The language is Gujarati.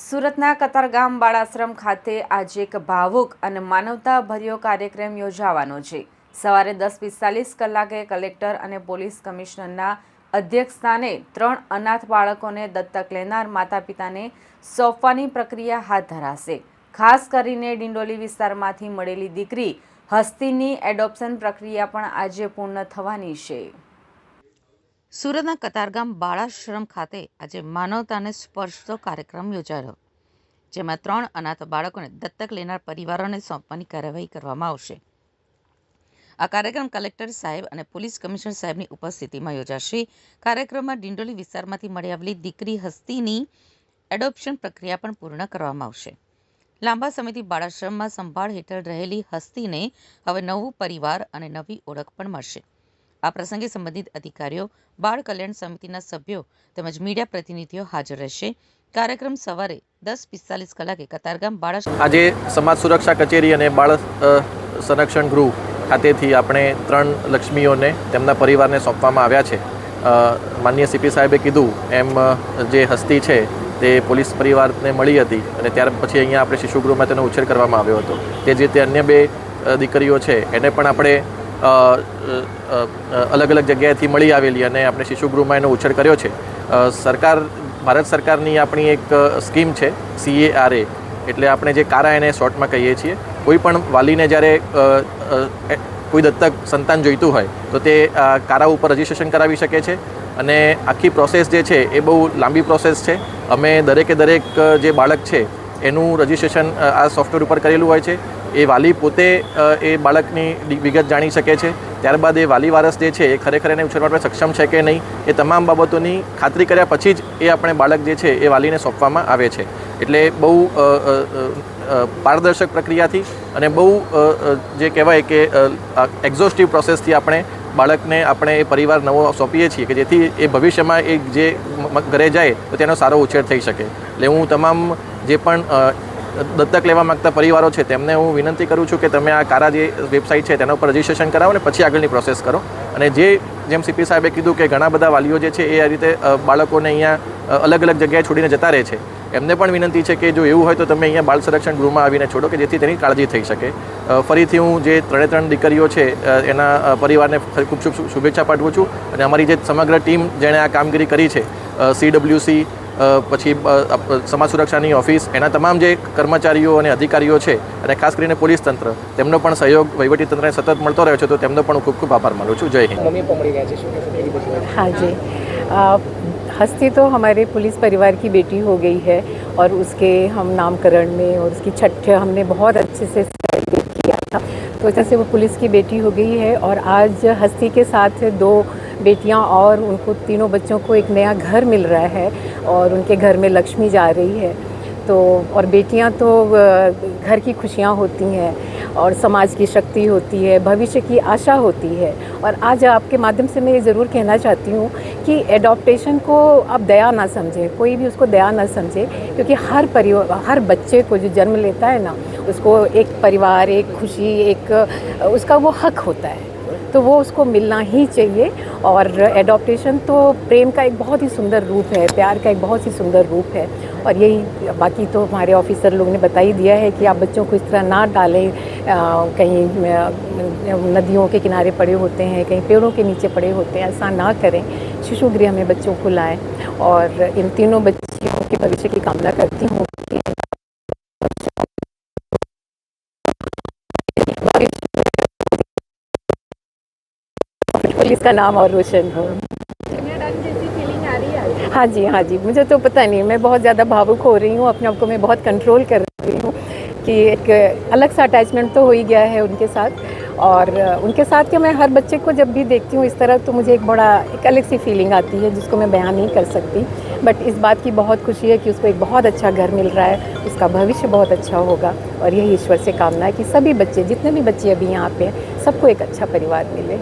સુરતના કતારગામ બાળાશ્રમ ખાતે આજે એક ભાવુક અને માનવતાભર્યો કાર્યક્રમ યોજાવાનો છે। સવારે 10:45 કલાકે કલેક્ટર અને પોલીસ કમિશનરના અધ્યક્ષસ્થાને 3 અનાથ બાળકોને દત્તક લેનાર માતા પિતાને સોંપવાની પ્રક્રિયા હાથ ધરાશે। ખાસ કરીને ડિંડોલી વિસ્તારમાંથી મળેલી દીકરી હસ્તીની એડોપ્શન પ્રક્રિયા પણ આજે પૂર્ણ થવાની છે। સુરતના કતારગામ બાળાશ્રમ ખાતે આજે માનવતાને સ્પર્શતો કાર્યક્રમ યોજાયો, જેમાં 3 અનાથ બાળકોને દત્તક લેનાર પરિવારોને સોંપવાની કાર્યવાહી કરવામાં આવશે। આ કાર્યક્રમ કલેક્ટર સાહેબ અને પોલીસ કમિશનર સાહેબની ઉપસ્થિતિમાં યોજાશે। કાર્યક્રમમાં ડિંડોલી વિસ્તારમાંથી મળી આવેલી દીકરી હસ્તીની એડોપ્શન પ્રક્રિયા પણ પૂર્ણ કરવામાં આવશે। લાંબા સમયથી બાળાશ્રમમાં સંભાળ હેઠળ રહેલી હસ્તીને હવે નવું પરિવાર અને નવી ઓળખ પણ મળશે। આ પ્રસંગે સંબંધિત અધિકારીઓ, બાળ કલ્યાણ સમિતિના સભ્યો તેમજ મીડિયા પ્રતિનિધિઓ હાજર રહેશે। કાર્યક્રમ સવારે 10:45 કલાકે કતારગામ બાળાશ્રમ આજે સમાજ સુરક્ષા કચેરી અને બાળ સંરક્ષણ ગૃહ ખાતેથી આપણે 3 લક્ષ્મીઓને તેમના પરિવારને સોંપવામાં આવ્યા છે। માનનીય સીપી સાહેબે કીધું એમ જે હસ્તી છે તે પોલીસ પરિવારને મળી હતી અને ત્યાર પછી અહીંયા આપણે શિશુગૃહમાં તેનો ઉછેર કરવામાં આવ્યો હતો। તે જ રીતે અન્ય 2 દીકરીઓ છે એને પણ આપણે અલગ અલગ જગ્યાએથી મળી આવેલી અને આપણે શિશુગૃહમાં એનો ઉછેર કર્યો છે। ભારત સરકારની આપણી એક સ્કીમ છે CARA, એટલે આપણે જે કારા એને શોર્ટમાં કહીએ છીએ। કોઈ પણ વાલીને જ્યારે કોઈ દત્તક સંતાન જોઈતું હોય તો તે કારા ઉપર રજિસ્ટ્રેશન કરાવી શકે છે અને આખી પ્રોસેસ જે છે એ બહુ લાંબી પ્રોસેસ છે। અમે દરેક જે બાળક છે એનું રજિસ્ટ્રેશન આ સોફ્ટવેર ઉપર કરેલું હોય છે। એ વાલી પોતે એ બાળકની વિગત જાણી શકે છે। ત્યારબાદ એ વાલી વારસ જે છે એ ખરેખર એને ઉછેર માટે સક્ષમ છે કે નહીં એ તમામ બાબતોની ખાતરી કર્યા પછી જ એ આપણે બાળક જે છે એ વાલીને સોંપવામાં આવે છે। એટલે બહુ પારદર્શક પ્રક્રિયાથી અને બહુ જે કહેવાય કે એક્ઝોસ્ટિવ પ્રોસેસથી આપણે બાળકને આપણે એ પરિવાર નવો સોંપીએ છીએ કે જેથી એ ભવિષ્યમાં એ જે ઘરે જાય તો તેનો સારો ઉછેર થઈ શકે। એટલે હું તમામ જે પણ દત્તક લેવા માગતા પરિવારો છે તેમને હું વિનંતી કરું છું કે તમે આ કારા જે વેબસાઇટ છે તેના ઉપર રજિસ્ટ્રેશન કરાવો અને પછી આગળની પ્રોસેસ કરો। અને જેમ સીપી સાહેબે કીધું કે ઘણા બધા વાલીઓ જે છે એ આ રીતે બાળકોને અહીંયા અલગ અલગ જગ્યાએ છોડીને જતા રહે છે, એમને પણ વિનંતી છે કે જો એવું હોય તો તમે અહીંયા બાળ સંરક્ષણ ગૃહમાં આવીને છોડો કે જેથી તેની કાળજી થઈ શકે। ફરીથી હું જે 3 દીકરીઓ છે એના પરિવારને ખૂબ શુભેચ્છા પાઠવું છું અને અમારી જે સમગ્ર ટીમ જેણે આ કામગીરી કરી છે, CWC પછી સમાજ સુરક્ષાની ઓફિસ, એના તમામ જે કર્મચારીઓ અને અધિકારીઓ છે અને ખાસ કરીને પોલીસ તંત્ર, તેમનો પણ સહયોગ વહીવટી તંત્રને સતત મળતો રહ્યો છે, તો તેમનો પણ હું ખૂબ આભાર માનું છું। જય હિન્દ। हाँ जी, हस्ती तो हमारे पुलिस परिवार की बेटी हो गई है और उसके हम नामकरण में और उसकी छठ हमने बहुत अच्छे से सेलिब्रेट किया था। तो जैसे वो पुलिस की बेटी हो गई है और आज हस्ती के साथ 2 बेटियां और उनको तीनों बच्चों को एक नया घर मिल रहा है और उनके घर में लक्ष्मी जा रही है। तो और बेटियां तो घर की खुशियां होती हैं और समाज की शक्ति होती है, भविष्य की आशा होती है। और आज आपके माध्यम से मैं ये ज़रूर कहना चाहती हूँ कि एडॉप्टेशन को आप दया ना समझें, कोई भी उसको दया ना समझे, क्योंकि हर बच्चे को जो जन्म लेता है ना, उसको एक परिवार, एक खुशी, एक उसका वो हक होता है, तो वो उसको मिलना ही चाहिए। और एडॉप्टेशन तो प्रेम का एक बहुत ही सुंदर रूप है, प्यार का एक बहुत ही सुंदर रूप है। और यही बाकी तो हमारे ऑफिसर लोग ने बता ही दिया है कि आप बच्चों को इस तरह ना डालें, कहीं नदियों के किनारे पड़े होते हैं, कहीं पेड़ों के नीचे पड़े होते हैं, ऐसा ना करें। शिशु गृह में बच्चों को लाएं और इन तीनों बच्चियों के भविष्य की कामना करती हूँ कि पुलिस का नाम और रोशन हो। हाँ जी, मुझे तो पता नहीं, मैं बहुत ज़्यादा भावुक हो रही हूँ, अपने आप को मैं बहुत कंट्रोल कर रही हूँ कि एक अलग सा अटैचमेंट तो हो ही गया है उनके साथ। और उनके साथ कि मैं हर बच्चे को जब भी देखती हूँ इस तरह, तो मुझे एक अलग सी फीलिंग आती है जिसको मैं बयान नहीं कर सकती। बट इस बात की बहुत खुशी है कि उसको एक बहुत अच्छा घर मिल रहा है, उसका भविष्य बहुत अच्छा होगा। और यही ईश्वर से कामना है कि सभी बच्चे, जितने भी बच्चे अभी यहाँ पे हैं, सबको एक अच्छा परिवार मिले।